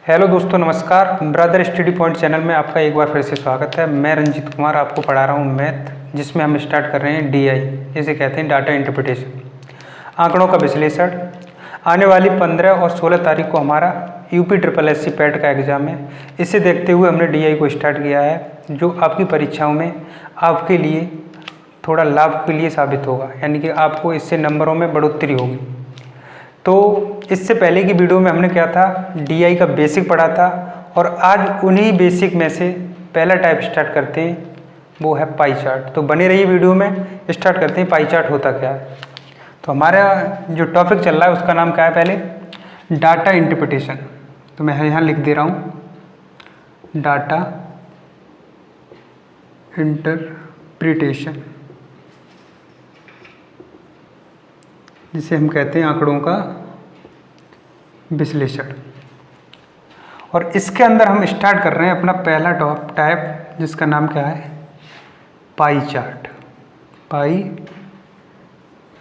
Hello दोस्तों, नमस्कार। Brother study point channel में आपका एक बार फिर से स्वागत है। मैं रंजीत कुमार आपको पढ़ा रहा हूँ मैथ, जिसमें हम स्टार्ट कर रहे हैं डीआई, जिसे कहते हैं डाटा इंटरप्रिटेशन, आंकड़ों का विश्लेषण। आने वाली 15 और 16 तारीख को हमारा यूपी ट्रिपल एससी पैट का एग्ज़ाम है। इसे देखते हुए हमने डीआई को स्टार्ट किया है, जो आपकी परीक्षाओं में आपके लिए थोड़ा लाभ के लिए साबित होगा, यानी कि आपको इससे नंबरों में बढ़ोतरी होगी। तो इससे पहले की वीडियो में हमने क्या था, डीआई का बेसिक पढ़ा था, और आज उन्हीं बेसिक में से पहला टाइप स्टार्ट करते हैं, वो है पाई चार्ट। तो बने रहिए वीडियो में। स्टार्ट करते हैं, पाई चार्ट होता क्या है। तो हमारा जो टॉपिक चल रहा है उसका नाम क्या है, पहले डाटा इंटरप्रिटेशन। तो मैं यहाँ लिख दे रहा हूँ, डाटा इंटरप्रिटेशन, जिसे हम कहते हैं आंकड़ों का विश्लेषण। और इसके अंदर हम स्टार्ट कर रहे हैं अपना पहला टाइप, जिसका नाम क्या है, pie chart. Pie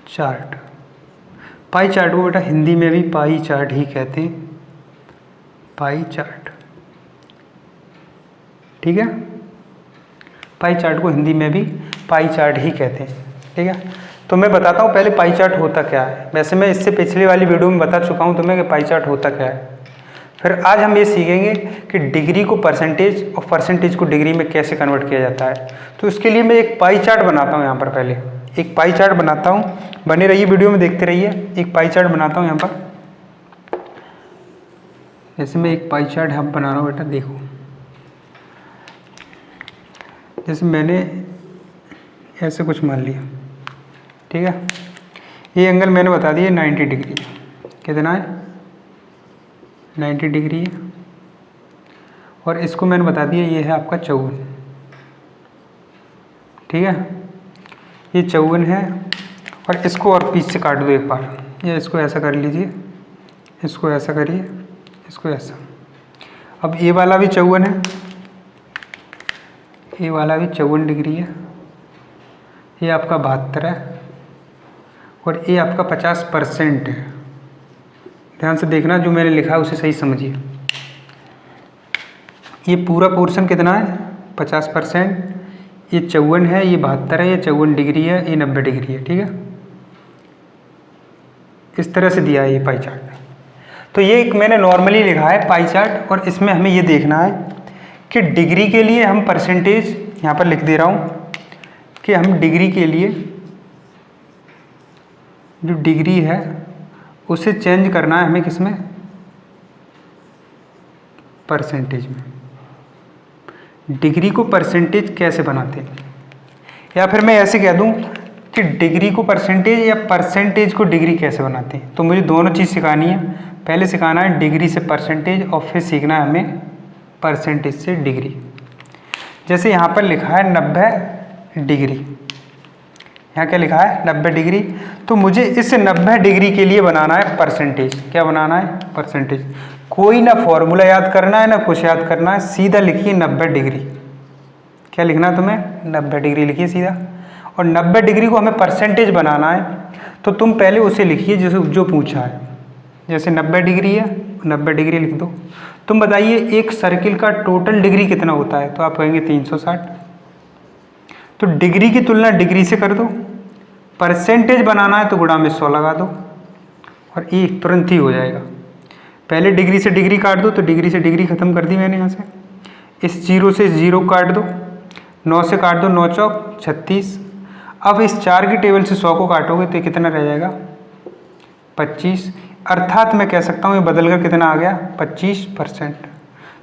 chart, pie chart को बेटा हिंदी में भी पाई चार्ट ही कहते हैं, पाई चार्ट। ठीक है, पाई चार्ट को हिंदी में भी पाई चार्ट ही कहते हैं। ठीक है, तो मैं बताता हूँ पहले पाई चार्ट होता क्या है। वैसे मैं इससे पिछली वाली वीडियो में बता चुका हूँ तुम्हें कि पाई चार्ट होता क्या है। फिर आज हम ये सीखेंगे कि डिग्री को परसेंटेज और परसेंटेज को डिग्री में कैसे कन्वर्ट किया जाता है। तो इसके लिए मैं एक पाई चार्ट बनाता हूँ। यहाँ पर पहले एक पाई चार्ट बनाता हूँ, बने रहिए वीडियो में, देखते रहिए। एक पाई चार्ट बनाता हूँ यहाँ पर। जैसे मैं एक पाई चार्ट यहाँ बना रहा हूँ बेटा, देखो। जैसे मैंने ऐसे कुछ मान लिया, ठीक है। ये एंगल मैंने बता दिया 90 डिग्री। कितना है, 90 डिग्री है। और इसको मैंने बता दिया ये है आपका 54। ठीक है, ये 54 है। और इसको और पीछे से काट दो एक बार। ये इसको ऐसा कर लीजिए, इसको ऐसा करिए, इसको ऐसा। अब ये वाला भी 54 है, ये वाला भी 54 डिग्री है। ये आपका 72 है, और ये आपका 50% है। ध्यान से देखना, जो मैंने लिखा है उसे सही समझिए। ये पूरा पोर्शन कितना है, 50%। ये 54 है, ये 72 है, ये 54 डिग्री है, ये 90 डिग्री है। ठीक है, इस तरह से दिया है ये पाई चार्ट। तो ये एक मैंने नॉर्मली लिखा है पाई चार्ट, और इसमें हमें ये देखना है कि डिग्री के लिए हम परसेंटेज यहाँ पर लिख दे रहा हूँ कि हम डिग्री के लिए जो डिग्री है उसे चेंज करना है हमें, किसमें, परसेंटेज में। डिग्री को परसेंटेज कैसे बनाते हैं, या फिर मैं ऐसे कह दूं कि डिग्री को परसेंटेज या परसेंटेज को डिग्री कैसे बनाते हैं। तो मुझे दोनों चीज़ सिखानी है। पहले सिखाना है डिग्री से परसेंटेज, और फिर सीखना है हमें परसेंटेज से डिग्री। जैसे यहाँ पर लिखा है 90 डिग्री, यहाँ क्या लिखा है, 90 डिग्री। तो मुझे इस 90 डिग्री के लिए बनाना है परसेंटेज। क्या बनाना है, परसेंटेज। कोई ना फॉर्मूला याद करना है ना कुछ याद करना है, सीधा लिखिए 90 डिग्री। क्या लिखना है तुम्हें, 90 डिग्री लिखिए सीधा। और 90 डिग्री को हमें परसेंटेज बनाना है, तो तुम पहले उसे लिखिए जो पूछा है। जैसे 90 डिग्री है, 90 डिग्री लिख दो। तुम बताइए एक सर्किल का टोटल डिग्री कितना होता है, तो आप कहेंगे 360। तो डिग्री की तुलना डिग्री से कर दो। परसेंटेज बनाना है तो गुणा में 100 लगा दो, और ये तुरंत ही हो जाएगा। पहले डिग्री से डिग्री काट दो, तो डिग्री से डिग्री खत्म कर दी मैंने यहाँ से। इस 0 से 0 काट दो, 9 से काट दो, 9 चौक 36। अब इस 4 की टेबल से 100 को काटोगे तो कितना रह जाएगा, 25। अर्थात मैं कह सकता हूँ ये बदल कर कितना आ गया, 25%।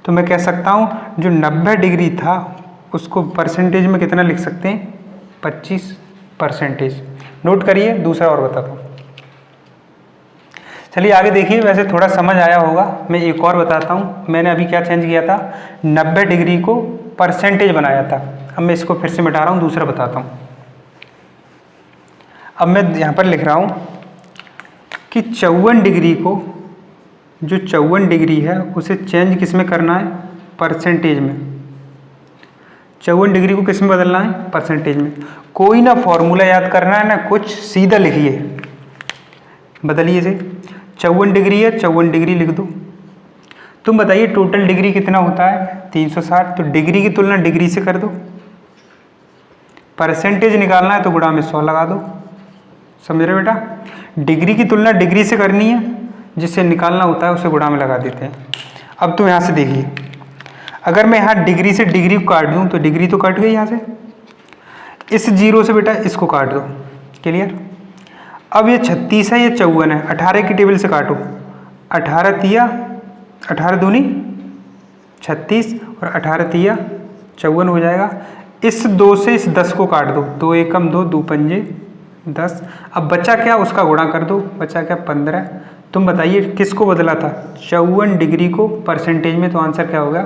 तो मैं कह सकता हूँ जो 90 डिग्री था उसको परसेंटेज में कितना लिख सकते हैं, 25%। नोट करिए। दूसरा और बताता हूँ, चलिए आगे देखिए। वैसे थोड़ा समझ आया होगा, मैं एक और बताता हूँ। मैंने अभी क्या चेंज किया था, 90 डिग्री को परसेंटेज बनाया था। अब मैं इसको फिर से मिटा रहा हूँ, दूसरा बताता हूँ। अब मैं यहाँ पर लिख रहा हूँ कि 54 डिग्री को, जो 54 डिग्री है उसे चेंज किस में करना है, परसेंटेज में। 54 डिग्री को किस में बदलना है, परसेंटेज में। कोई ना फॉर्मूला याद करना है ना कुछ, सीधा लिखिए, बदलिए से। 54 डिग्री है, 54 डिग्री लिख दो। तुम बताइए टोटल डिग्री कितना होता है 360, तो डिग्री की तुलना डिग्री से कर दो, परसेंटेज निकालना है तो गुणा में 100 लगा दो। समझ रहे बेटा, डिग्री की तुलना डिग्री से करनी है, जिससे निकालना होता है उसे गुणा में लगा देते हैं। अब तुम यहाँ से देखिए, अगर मैं यहाँ डिग्री से डिग्री को काट दूँ तो डिग्री तो कट गई यहाँ से, इस जीरो से बेटा इसको काट दो। क्लियर। अब ये 36 है, ये 54 है, 18 की टेबल से काटो, 18 तिया 18 दूनी 36 और 18 तिया 54 हो जाएगा। इस 2 से इस 10 को काट दो, 2 एकम 2, 2 पंजे 10। अब बचा क्या, उसका गुणा कर दो, बचा क्या 15। तुम बताइए किसको बदला था, 54 डिग्री को परसेंटेज में, तो आंसर क्या होगा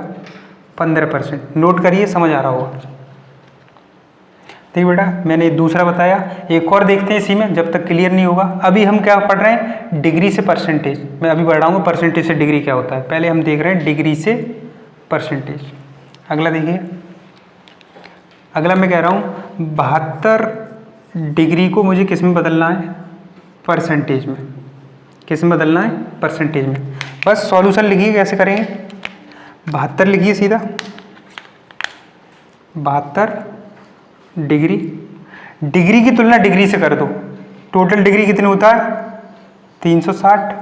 15%। नोट करिए, समझ आ रहा होगा। ठीक बेटा, मैंने दूसरा बताया, एक और देखते हैं इसी में, जब तक क्लियर नहीं होगा। अभी हम क्या पढ़ रहे हैं, डिग्री से परसेंटेज। मैं अभी बढ़ रहा हूँ परसेंटेज से डिग्री क्या होता है, पहले हम देख रहे हैं डिग्री से परसेंटेज। अगला देखिए, अगला मैं कह रहा हूँ 72 डिग्री को मुझे किस में बदलना है, परसेंटेज में। किस में बदलना है, परसेंटेज में। बस सॉल्यूशन लिखिए, कैसे करेंगे, 72 लिखिए सीधा, 72 डिग्री, डिग्री की तुलना डिग्री से कर दो, टोटल डिग्री कितनी होता है 360।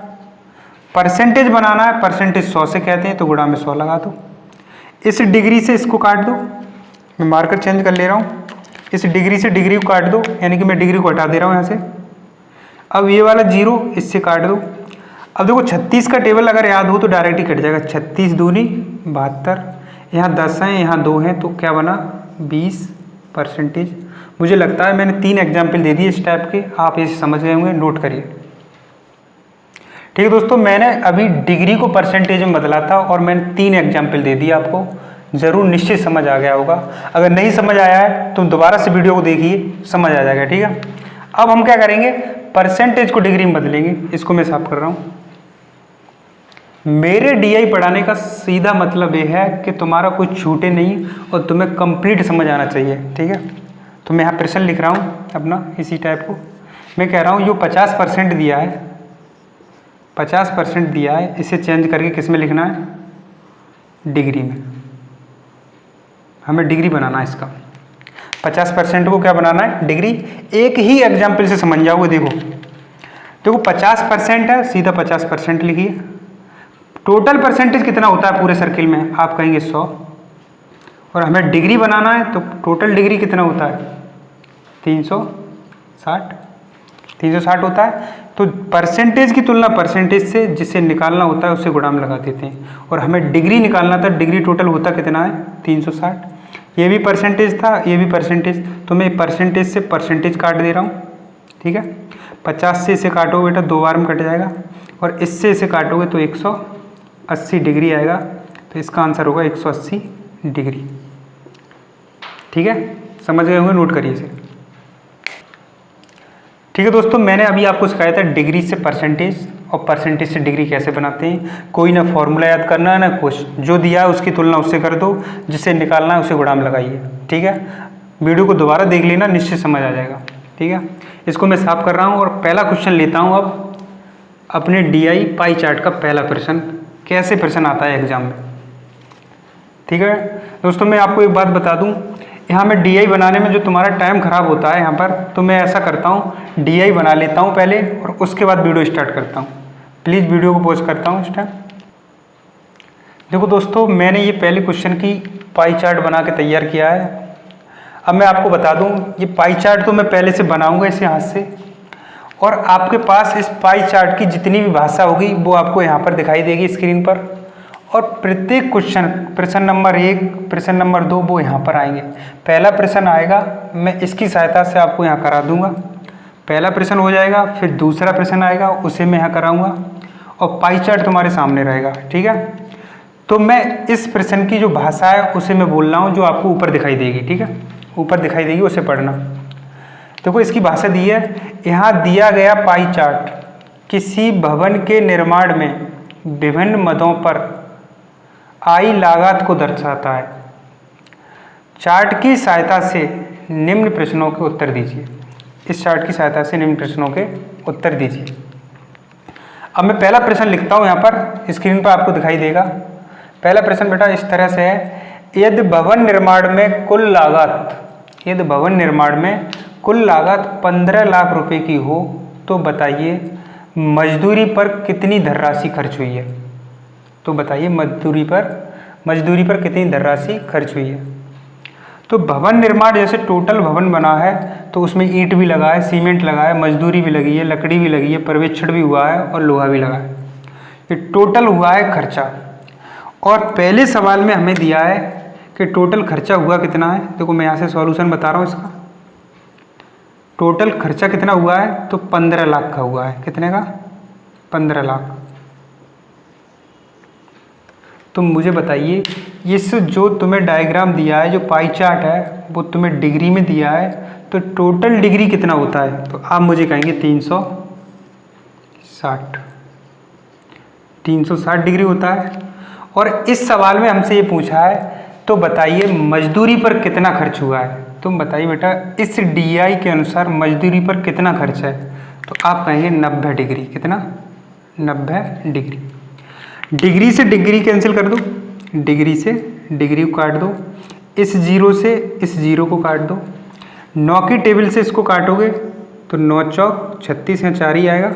परसेंटेज बनाना है, परसेंटेज 100 से कहते हैं, तो गुणा में 100 लगा दो। इस डिग्री से इसको काट दो, मैं मार्कर चेंज कर ले रहा हूँ, इस डिग्री से डिग्री को काट दो, यानी कि मैं डिग्री को हटा दे रहा हूँ यहाँ से। अब ये वाला जीरो इससे काट दो। अब देखो 36 का टेबल अगर याद हो तो डायरेक्ट ही कट जाएगा, 36 दूनी 72, यहाँ 10 हैं, यहाँ 2 हैं, तो क्या बना 20%। मुझे लगता है मैंने 3 एग्जाम्पल दे दिए इस टाइप के, आप इसे समझ गए होंगे, नोट करिए। ठीक है दोस्तों, मैंने अभी डिग्री को परसेंटेज में बदला था और मैंने 3 एग्जाम्पल दे दिए आपको, ज़रूर निश्चित समझ आ गया होगा। अगर नहीं समझ आया है तो दोबारा से वीडियो को देखिए, समझ आ जाएगा। ठीक है, अब हम क्या करेंगे, परसेंटेज को डिग्री में बदलेंगे। इसको मैं साफ कर रहा हूँ। मेरे डीआई पढ़ाने का सीधा मतलब ये है कि तुम्हारा कुछ छूटे नहीं और तुम्हें कंप्लीट समझ आना चाहिए। ठीक है, तो मैं यहाँ प्रश्न लिख रहा हूँ अपना इसी टाइप को। मैं कह रहा हूँ जो 50% दिया है, 50% दिया है, इसे चेंज करके किस में लिखना है, डिग्री में। हमें डिग्री बनाना है इसका, 50% को क्या बनाना है, डिग्री। एक ही एग्जाम्पल से समझ जाओगे। देखो 50% है, सीधा 50% लिखिए। टोटल परसेंटेज कितना होता है पूरे सर्किल में, आप कहेंगे 100, और हमें डिग्री बनाना है तो टोटल डिग्री कितना होता है 360 होता है। तो परसेंटेज की तुलना परसेंटेज से, जिसे निकालना होता है उसे गुणा में लगा देते हैं, और हमें डिग्री निकालना था, डिग्री टोटल होता कितना है 360। ये भी परसेंटेज था, ये भी परसेंटेज, तो मैं परसेंटेज से परसेंटेज काट दे रहा हूँ। ठीक है, 50 से इसे काटोगे बेटा 2 बार में कट जाएगा, और इससे इसे काटोगे तो 180 डिग्री आएगा, तो इसका आंसर होगा 180 डिग्री। ठीक है, समझ गए होंगे, नोट करिए इसे। ठीक है दोस्तों, मैंने अभी आपको सिखाया था डिग्री से परसेंटेज और परसेंटेज से डिग्री कैसे बनाते हैं। कोई ना फॉर्मूला याद करना है ना कुछ, जो दिया है उसकी तुलना उससे कर दो, जिससे निकालना है उसे गुणा में लगाइए। ठीक है, वीडियो को दोबारा देख लेना, निश्चित समझ आ जाएगा। ठीक है, इसको मैं साफ कर रहा हूँ और पहला क्वेश्चन लेता हूँ अब अपने डीआई पाई चार्ट का पहला प्रश्न। कैसे प्रश्न आता है एग्जाम में। ठीक है दोस्तों, मैं आपको एक बात बता दूं, यहाँ मैं डीआई बनाने में जो तुम्हारा टाइम खराब होता है यहाँ पर, तो मैं ऐसा करता हूँ डीआई बना लेता हूँ पहले और उसके बाद वीडियो स्टार्ट करता हूँ। प्लीज़ वीडियो को पॉज करता हूँ इस टाइम। देखो दोस्तों, मैंने ये पहले क्वेश्चन की पाई चार्ट बना के तैयार किया है। अब मैं आपको बता दूँ, ये पाई चार्ट तो मैं पहले से बनाऊँगा इसे हाथ से, और आपके पास इस पाई चार्ट की जितनी भी भाषा होगी वो आपको यहाँ पर दिखाई देगी स्क्रीन पर, और प्रत्येक क्वेश्चन, प्रश्न नंबर 1, प्रश्न नंबर 2 वो यहाँ पर आएंगे। पहला प्रश्न आएगा, मैं इसकी सहायता से आपको यहाँ करा दूंगा। पहला प्रश्न हो जाएगा, फिर दूसरा प्रश्न आएगा, उसे मैं यहाँ कराऊंगा, और पाई चार्ट तुम्हारे सामने रहेगा। ठीक है, तो मैं इस प्रश्न की जो भाषा है उसे मैं बोल रहा हूँ, जो आपको ऊपर दिखाई देगी। ठीक है, ऊपर दिखाई देगी, उसे पढ़ना। देखो इसकी भाषा दी है, यहाँ दिया गया पाई चार्ट किसी भवन के निर्माण में विभिन्न मदों पर आई लागत को दर्शाता है। चार्ट की सहायता से निम्न प्रश्नों के उत्तर दीजिए। इस चार्ट की सहायता से निम्न प्रश्नों के उत्तर दीजिए। अब मैं पहला प्रश्न लिखता हूँ यहाँ पर, स्क्रीन पर आपको दिखाई देगा। पहला प्रश्न बेटा इस तरह से है, यदि भवन निर्माण में कुल लागत 15 लाख रुपए की हो तो बताइए मजदूरी पर कितनी धनराशि खर्च हुई है। तो बताइए मजदूरी पर कितनी धनराशि खर्च हुई है। तो भवन निर्माण, जैसे टोटल भवन बना है तो उसमें ईंट भी लगा है, सीमेंट लगा है, मजदूरी भी लगी है, लकड़ी भी लगी है, पर्यवेक्षण भी हुआ है और लोहा भी लगा है। ये टोटल हुआ है खर्चा। और पहले सवाल में हमें दिया है कि टोटल खर्चा हुआ कितना है। देखो मैं यहाँ से सॉल्यूशन बता रहा हूँ इसका। टोटल खर्चा कितना हुआ है तो 15 लाख का हुआ है। कितने का? 15 लाख। तो मुझे बताइए इस जो तुम्हें डायग्राम दिया है, जो पाई चार्ट है, वो तुम्हें डिग्री में दिया है, तो टोटल डिग्री कितना होता है। तो आप मुझे कहेंगे 360 डिग्री होता है। और इस सवाल में हमसे ये पूछा है तो बताइए मजदूरी पर कितना खर्च हुआ है। तुम बताइए बेटा इस DI के अनुसार मजदूरी पर कितना खर्च है। तो आप कहेंगे 90 डिग्री। कितना? 90 डिग्री। डिग्री से डिग्री कैंसिल कर दो, डिग्री से डिग्री को काट दो, इस जीरो से इस जीरो को काट दो, 9 की टेबल से इसको काटोगे तो 9 चौक 36 या 4 ही आएगा।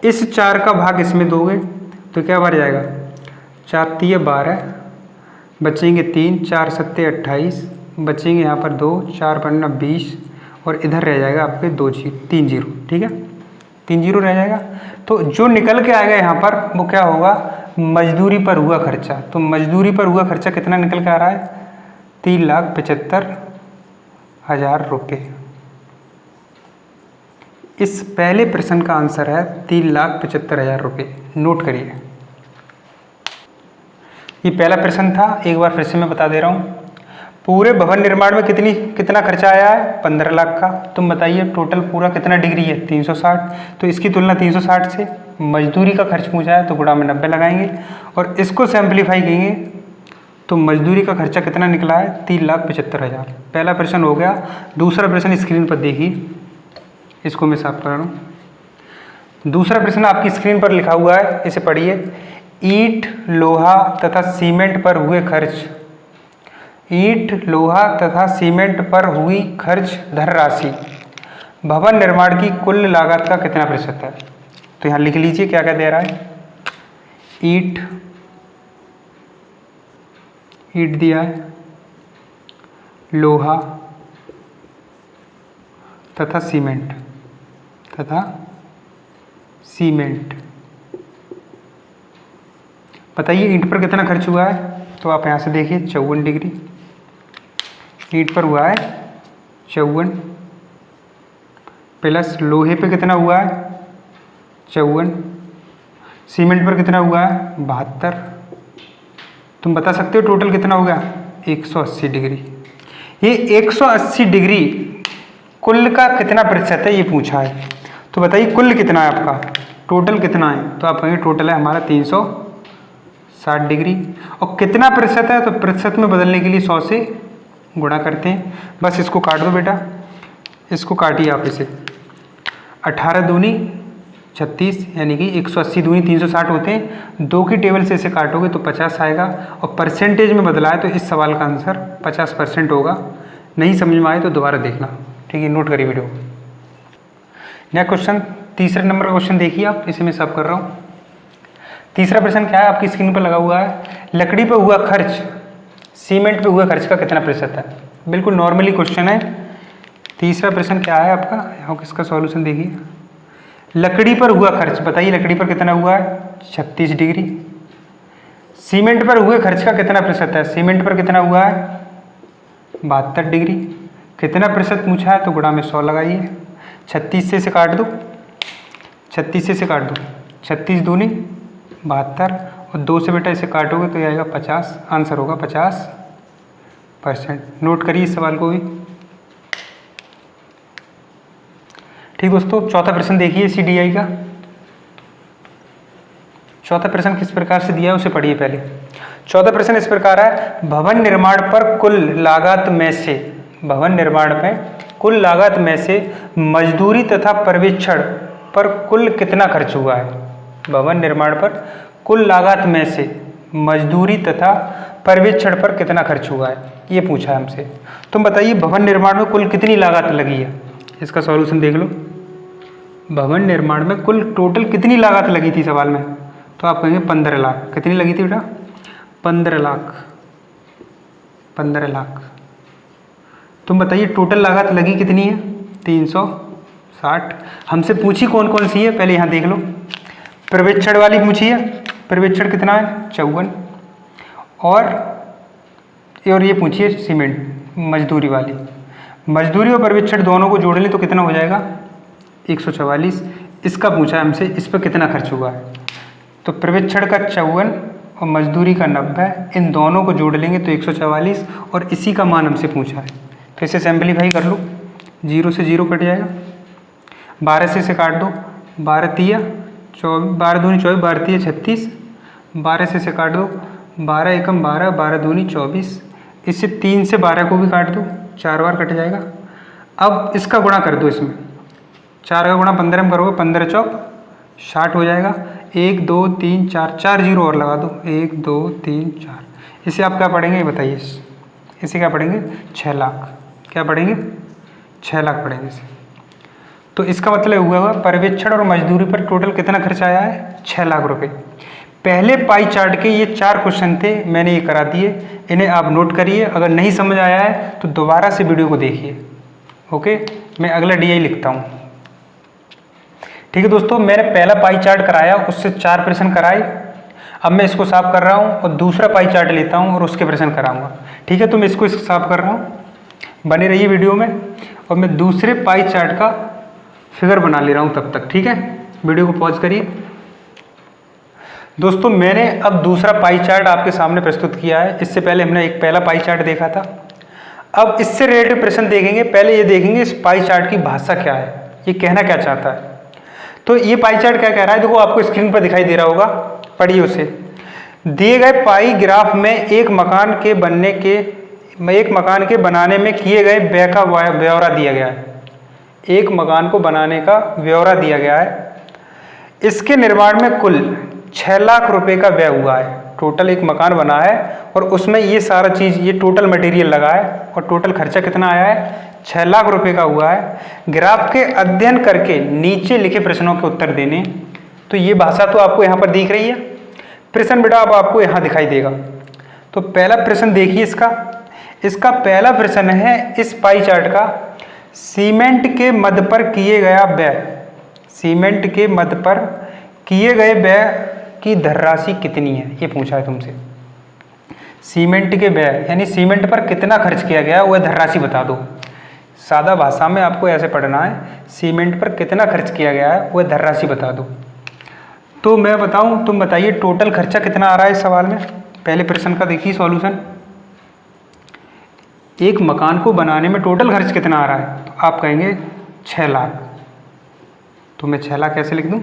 इस 4 का भाग इसमें दोगे तो क्या बन जाएगा? 4 तिये 12, बचेंगे 3, 4 सत्ते 28, बचेंगे यहाँ पर 2, 4 पन्ना 20 और इधर रह जाएगा आपके 3 जीरो। ठीक है, 3 जीरो रह जाएगा। तो जो निकल के आएगा यहाँ पर वो क्या होगा? मजदूरी पर हुआ खर्चा। तो मजदूरी पर हुआ खर्चा कितना निकल के आ रहा है? 3,75,000 रुपये। इस पहले प्रश्न का आंसर है 3,75,000 रुपये। नोट करिए। ये पहला प्रश्न था, एक बार फिर से मैं बता दे रहा हूँ। पूरे भवन निर्माण में कितना खर्चा आया है? 15 लाख का। तुम बताइए टोटल पूरा कितना डिग्री है? 360। तो इसकी तुलना 360 से मजदूरी का खर्च पूछा है तो गुणा में 90 लगाएंगे और इसको सिंप्लीफाई करेंगे तो मजदूरी का खर्चा कितना निकला है? 3,75,000। पहला प्रश्न हो गया। दूसरा प्रश्न स्क्रीन पर देखिए, इसको मैं साफ कर रहा हूँ। दूसरा प्रश्न आपकी स्क्रीन पर लिखा हुआ है, इसे पढ़िए। ईंट, लोहा तथा सीमेंट पर हुए खर्च, ईंट, लोहा तथा सीमेंट पर हुई खर्च धनराशि भवन निर्माण की कुल लागत का कितना प्रतिशत है। तो यहाँ लिख लीजिए क्या क्या दे रहा है। ईंट दिया है, लोहा तथा सीमेंट बताइए ईंट पर कितना खर्च हुआ है। तो आप यहाँ से देखिए 54 डिग्री ईंट पर हुआ है 54, प्लस लोहे पे कितना हुआ है? 54। सीमेंट पर कितना हुआ है? 72। तुम बता सकते हो टोटल कितना हो गया? 180 डिग्री। ये 180 डिग्री कुल का कितना प्रतिशत है ये पूछा है। तो बताइए कुल कितना है आपका, टोटल कितना है। तो आप कहेंगे टोटल है हमारा 360 डिग्री। और कितना प्रतिशत है तो प्रतिशत में बदलने के लिए 100 से गुणा करते हैं। बस इसको काट दो बेटा, इसको काटिए आप इसे। 18 दूनी 36 यानी कि 180 दूनी 360 होते हैं। 2 की टेबल से इसे काटोगे तो 50 आएगा और परसेंटेज में बदला है तो इस सवाल का आंसर 50% होगा। नहीं समझ में आए तो दोबारा देखना। ठीक है, नोट करिए वीडियो। नेक्स्ट क्वेश्चन, तीसरे नंबर का क्वेश्चन देखिए आप, इसे मैं सब कर रहा हूँ। तीसरा प्रश्न क्या है आपकी स्क्रीन पर लगा हुआ है। लकड़ी पर हुआ खर्च सीमेंट पे हुआ खर्च का कितना प्रतिशत है। बिल्कुल नॉर्मली क्वेश्चन है। तीसरा प्रश्न क्या है आपका, यहाँ इसका सॉल्यूशन देखिए। लकड़ी पर हुआ खर्च, बताइए लकड़ी पर कितना हुआ है? 36 डिग्री। सीमेंट पर हुए खर्च का कितना प्रतिशत है? सीमेंट पर कितना हुआ है? 72 डिग्री। कितना प्रतिशत पूछा है तो गुणा में 100 लगाइए। 36 से इसे काट दो, 36 से इसे काट दो, 36 दूनी 72 और 2 से बेटा इसे काटोगे तो ये आएगा 50। आंसर होगा 50%। नोट करिए इस सवाल को भी। ठीक दोस्तों, चौथा प्रश्न देखिए CDI का। चौथा प्रश्न किस प्रकार से दिया है उसे पढ़िए पहले। चौथा प्रश्न इस प्रकार है। भवन निर्माण पर कुल लागत में से, भवन निर्माण में कुल लागत में से मजदूरी तथा पर्यवेक्षण पर कुल कितना खर्च हुआ है। भवन निर्माण पर कुल लागत में से मजदूरी तथा पर्यवेक्षण पर कितना खर्च हुआ है, ये पूछा है हमसे। तुम बताइए भवन निर्माण में कुल कितनी लागत लगी है, इसका सॉल्यूशन देख लो। भवन निर्माण में कुल टोटल कितनी लागत लगी थी सवाल में, तो आप कहेंगे 15 लाख। कितनी लगी थी बेटा? 15 लाख। 15 लाख। तुम बताइए टोटल लागत लगी कितनी है? 360। हमसे पूछी कौन कौन सी है, पहले यहाँ देख लो। पर्यवेक्षण वाली पूछी है, पर्यवेक्षण कितना है? 54। और ये पूछिए सीमेंट मजदूरी वाली। मजदूरी और पर्यवेक्षण दोनों को जोड़ लें तो कितना हो जाएगा? 144। इसका पूछा है हमसे, इस पर कितना खर्च हुआ है। तो पर्यवेक्षण का 54 और मजदूरी का 90, इन दोनों को जोड़ लेंगे तो 144, और इसी का मान हमसे पूछा है। तो इसे सिंपलीफाई कर लो, 0 से 0 कट जाएगा, 12 से इसे काट दो, 12 तिया 24, 12 दूनी 24, 12 तिया 36, 12 से इसे काट दो, 12 एकम 12, 12 दूनी 24, इससे 3 से 12 को भी काट दो, 4 बार कट जाएगा। अब इसका गुणा कर दो, इसमें 4 का गुणा 15 में करोगे, 15 चौक 60 हो जाएगा। 1 2 3 4, 4 जीरो और लगा दो, 1 2 3 4। इसे आप क्या पढ़ेंगे ये बताइए, इसे क्या पढ़ेंगे? 6 लाख। क्या पढ़ेंगे? 6 लाख पढ़ेंगे इसे। तो इसका मतलब हुआ पर्यवेक्षण और मजदूरी पर टोटल कितना खर्च आया है? 6 लाख रुपए। पहले पाई चार्ट के ये 4 क्वेश्चन थे, मैंने ये करा दिए, इन्हें आप नोट करिए। अगर नहीं समझ आया है तो दोबारा से वीडियो को देखिए। ओके, मैं अगला DI लिखता हूँ। ठीक है दोस्तों, मैंने पहला पाई चार्ट कराया, उससे 4 प्रश्न कराए। अब मैं इसको साफ कर रहा हूँ और दूसरा पाई चार्ट लेता हूँ और उसके प्रश्न कराऊंगा। ठीक है, तो मैं इसको साफ कर रहा हूँ, बने रहिए वीडियो में। और मैं दूसरे पाई चार्ट का फिगर बना ले रहा हूँ तब तक। ठीक है, वीडियो को पॉज करिए। दोस्तों, मैंने अब दूसरा पाई चार्ट आपके सामने प्रस्तुत किया है। इससे पहले हमने एक पहला पाई चार्ट देखा था। अब इससे रिलेटेड प्रश्न देखेंगे। पहले ये देखेंगे इस पाई चार्ट की भाषा क्या है, ये कहना क्या चाहता है। तो ये पाई चार्ट क्या कह रहा है, देखो आपको स्क्रीन पर दिखाई दे रहा होगा, पढ़िए उसे। दिए गए पाई ग्राफ में एक मकान के बनाने में किए गए व्यय का ब्यौरा दिया गया है। एक मकान को बनाने का ब्यौरा दिया गया है। इसके निर्माण में कुल 6 लाख रुपए का व्यय हुआ है। टोटल एक मकान बना है और उसमें ये सारा चीज़, ये टोटल मटेरियल लगा है और टोटल खर्चा कितना आया है? 6 लाख रुपए का हुआ है। ग्राफ के अध्ययन करके नीचे लिखे प्रश्नों के उत्तर देने। तो ये भाषा तो आपको यहाँ पर दिख रही है। प्रश्न बेटा अब आपको यहाँ दिखाई देगा। तो पहला प्रश्न देखिए इसका पहला प्रश्न है इस पाई चार्ट का, सीमेंट के मद पर किए गया व्यय, सीमेंट के मद पर किए गए व्यय की धनराशि कितनी है, ये पूछा है तुमसे। सीमेंट के व्यय यानी सीमेंट पर कितना खर्च किया गया वह धनराशि बता दो। सादा भाषा में आपको ऐसे पढ़ना है, सीमेंट पर कितना खर्च किया गया है वह धनराशि बता दो। तो मैं बताऊं, तुम बताइए टोटल खर्चा कितना आ रहा है इस सवाल में। पहले प्रश्न का देखिए सॉल्यूशन, एक मकान को बनाने में टोटल खर्च कितना आ रहा है, तो आप कहेंगे 6 लाख। तो मैं 6 लाख कैसे लिख दूं?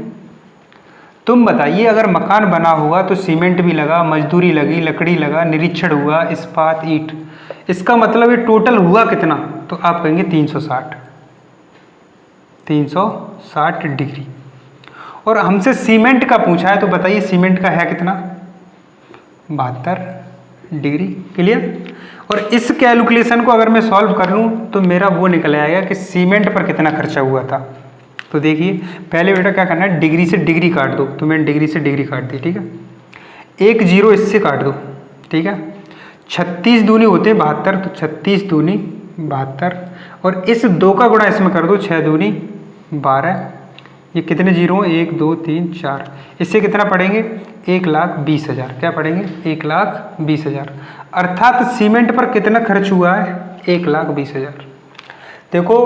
तुम बताइए अगर मकान बना हुआ तो सीमेंट भी लगा, मजदूरी लगी, लकड़ी लगा, निरीक्षण हुआ, इस्पात, ईंट, इसका मतलब ये टोटल हुआ कितना, तो आप कहेंगे 360 डिग्री। और हमसे सीमेंट का पूछा है तो बताइए सीमेंट का है कितना? 72 डिग्री। क्लियर? और इस कैलकुलेशन को अगर मैं सॉल्व कर लूँ तो मेरा वो निकल आएगा कि सीमेंट पर कितना खर्चा हुआ था। तो देखिए पहले बेटा क्या करना है, डिग्री से डिग्री काट दो। तो मैंने डिग्री से डिग्री काट दी। ठीक है, 1 0 इससे काट दो। ठीक है, 36 दूनी होते हैं 72, तो 36 दूनी 72 और इस 2 का गुणा इसमें कर दो, 6 दूनी 12। ये कितने जीरो हैं? 1 2 3 4। इससे कितना पढ़ेंगे? 1,20,000। क्या पढ़ेंगे? 1,20,000। अर्थात सीमेंट पर कितना खर्च हुआ है? 1,20,000। देखो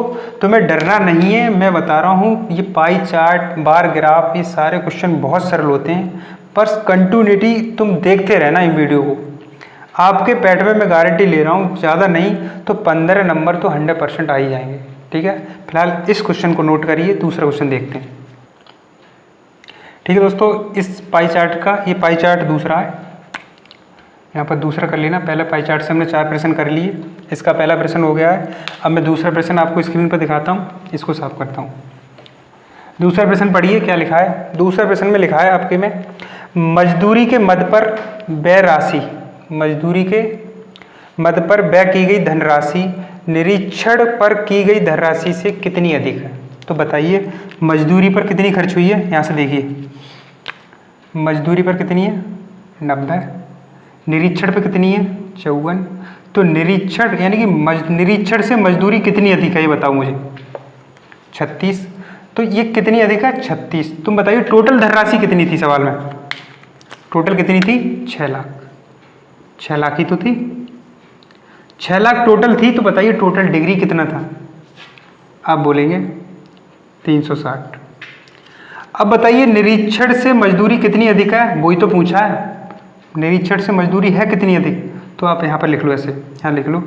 तुम्हें डरना नहीं है, मैं बता रहा हूँ ये पाई चार्ट, बार ग्राफ, ये सारे क्वेश्चन बहुत सरल होते हैं, पर कंटिन्यूटी तुम देखते रहना इन वीडियो को। आपके पैट में मैं गारंटी ले रहा हूँ, ज़्यादा नहीं तो 15 नंबर तो 100% आ ही जाएंगे। ठीक है, फिलहाल इस क्वेश्चन को नोट करिए, दूसरा क्वेश्चन देखते हैं। ठीक है दोस्तों, इस पाई चार्ट का, ये पाई चार्ट दूसरा है, यहाँ पर दूसरा कर लेना। पहले पाई चार्ट से हमने 4 प्रश्न कर लिए, इसका पहला प्रश्न हो गया है। अब मैं दूसरा प्रश्न आपको स्क्रीन पर दिखाता हूँ, इसको साफ करता हूँ। दूसरा प्रश्न पढ़िए क्या लिखा है। दूसरा प्रश्न में लिखा है आपके में, मजदूरी के मद पर व्यय राशि, मजदूरी के मद पर व्यय की गई धनराशि निरीक्षण पर की गई धनराशि से कितनी अधिक है। तो बताइए मजदूरी पर कितनी खर्च हुई है। यहाँ से देखिए मजदूरी पर कितनी है 90, निरीक्षण पर कितनी है 54। तो निरीक्षण यानी कि निरीक्षण से मजदूरी कितनी अधिक है ये बताओ मुझे 36। तो ये कितनी अधिक है 36। तुम बताइए टोटल धनराशि कितनी थी सवाल में, टोटल कितनी थी 6 लाख। 6 लाख ही तो थी, 6 लाख टोटल थी। तो बताइए टोटल डिग्री कितना था, आप बोलेंगे 360। अब बताइए निरीक्षण से मजदूरी कितनी अधिक है, वही तो पूछा है, निरीक्षण से मजदूरी है कितनी अधिक। तो आप यहाँ पर लिख लो, ऐसे यहाँ लिख लो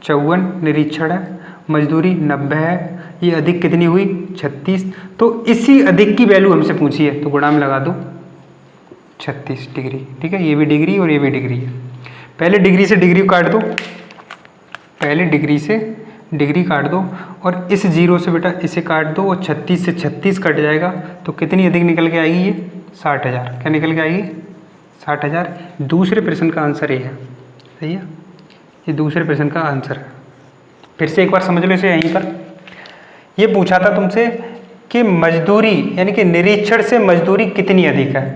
54 निरीक्षण है, मजदूरी 90 है, ये अधिक कितनी हुई 36। तो इसी अधिक की वैल्यू हमसे पूछी है, तो गुणा में लगा दो 36 डिग्री। ठीक है, ये भी डिग्री और ये भी डिग्री है। पहले डिग्री से डिग्री काट दो, पहले डिग्री से डिग्री काट दो और इस जीरो से बेटा इसे काट दो और 36 से 36 कट जाएगा। तो कितनी अधिक निकल के आएगी, ये 60,000। क्या निकल के आएगी 60,000। दूसरे प्रश्न का आंसर ये है, सही है, ये दूसरे प्रश्न का आंसर है। फिर से एक बार समझ लो इसे। यहीं पर ये पूछा था तुमसे कि मजदूरी यानी कि निरीक्षण से मजदूरी कितनी अधिक है,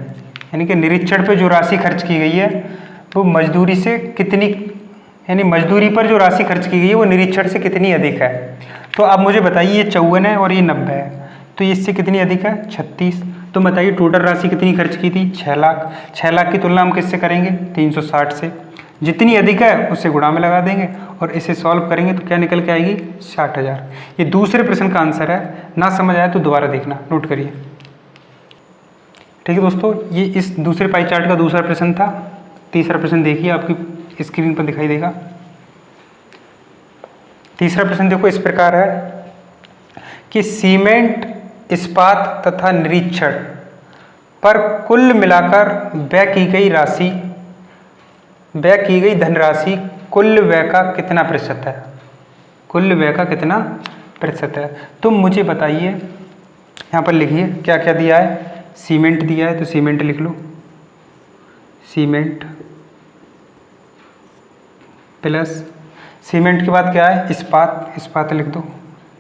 यानी कि निरीक्षण पे जो राशि खर्च की गई है वो मजदूरी से कितनी, यानी मजदूरी पर जो राशि खर्च की गई है वो निरीक्षण से कितनी अधिक है। तो आप मुझे बताइए ये 54 है और ये 90 है, तो इससे कितनी अधिक है 36। तो बताइए टोटल राशि कितनी खर्च की थी 6 लाख। 6 लाख की तुलना हम किससे करेंगे 360 से, जितनी अधिक है उससे गुणा में लगा देंगे और इसे सॉल्व करेंगे तो क्या निकल के आएगी 60,000। ये दूसरे प्रश्न का आंसर है। ना समझ आया तो दोबारा देखना, नोट करिए। ठीक है दोस्तों, ये इस दूसरे पाई चार्ट का दूसरा प्रश्न था। तीसरा प्रश्न देखिए, आपकी स्क्रीन पर दिखाई देगा। तीसरा प्रश्न देखो इस प्रकार है कि सीमेंट, इस्पात तथा निरीक्षण पर कुल मिलाकर व्यय की गई राशि, व्यय की गई धनराशि कुल व्यय का कितना प्रतिशत है, कुल व्यय का कितना प्रतिशत है। तुम मुझे बताइए, यहाँ पर लिखिए क्या क्या दिया है। सीमेंट दिया है तो सीमेंट लिख लो, सीमेंट प्लस सीमेंट के बाद क्या है इस्पात, इस्पात लिख दो,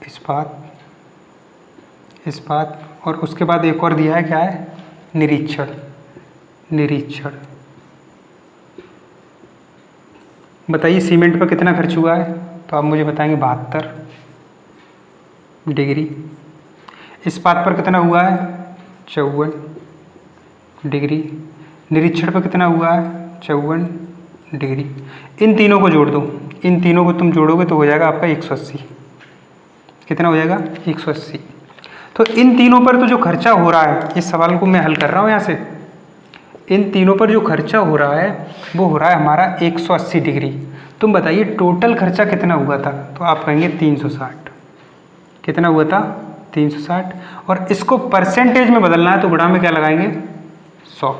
इस्पात, इस्पात। और उसके बाद एक और दिया है क्या है निरीक्षण, निरीक्षण। बताइए सीमेंट पर कितना खर्च हुआ है, तो आप मुझे बताएंगे 72 डिग्री। इस्पात पर कितना हुआ है 54 डिग्री। निरीक्षण पर कितना हुआ है 54 डिग्री। इन तीनों को जोड़ दो, इन तीनों को तुम जोड़ोगे तो हो जाएगा आपका 180। कितना हो जाएगा 180। तो इन तीनों पर तो जो खर्चा हो रहा है, इस सवाल को मैं हल कर रहा हूँ यहाँ से, इन तीनों पर जो खर्चा हो रहा है वो हो रहा है हमारा 180 डिग्री। तुम बताइए टोटल खर्चा कितना हुआ था, तो आप कहेंगे 360। कितना हुआ था 360। और इसको परसेंटेज में बदलना है तो गुणा में क्या लगाएंगे 100।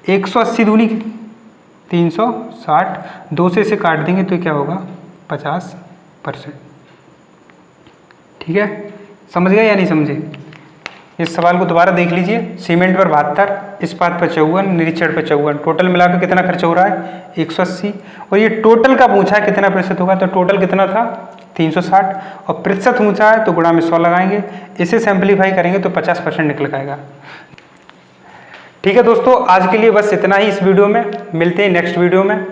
180 दूनी 360, 2 से इसे काट देंगे तो क्या होगा 50%। ठीक है, समझ गए या नहीं समझे। इस सवाल को दोबारा देख लीजिए। सीमेंट पर 72, इस्पात पर 54, निरीक्षण पर 54, टोटल मिलाकर कितना खर्च हो रहा है 180। और ये टोटल का पूछा है कितना प्रतिशत होगा, तो टोटल कितना था 360 और प्रतिशत पूछा है तो गुणा में 100 लगाएंगे। इसे सिंपलीफाई करेंगे तो 50% निकल आएगा। ठीक है दोस्तों, आज के लिए बस इतना ही इस वीडियो में। मिलते हैं नेक्स्ट वीडियो में।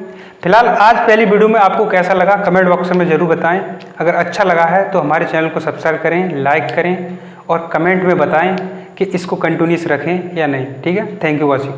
फिलहाल आज पहली वीडियो में आपको कैसा लगा कमेंट बॉक्स में ज़रूर बताएं। अगर अच्छा लगा है तो हमारे चैनल को सब्सक्राइब करें, लाइक करें और कमेंट में बताएं कि इसको कंटिन्यूस रखें या नहीं। ठीक है, थैंक यू वॉचिंग।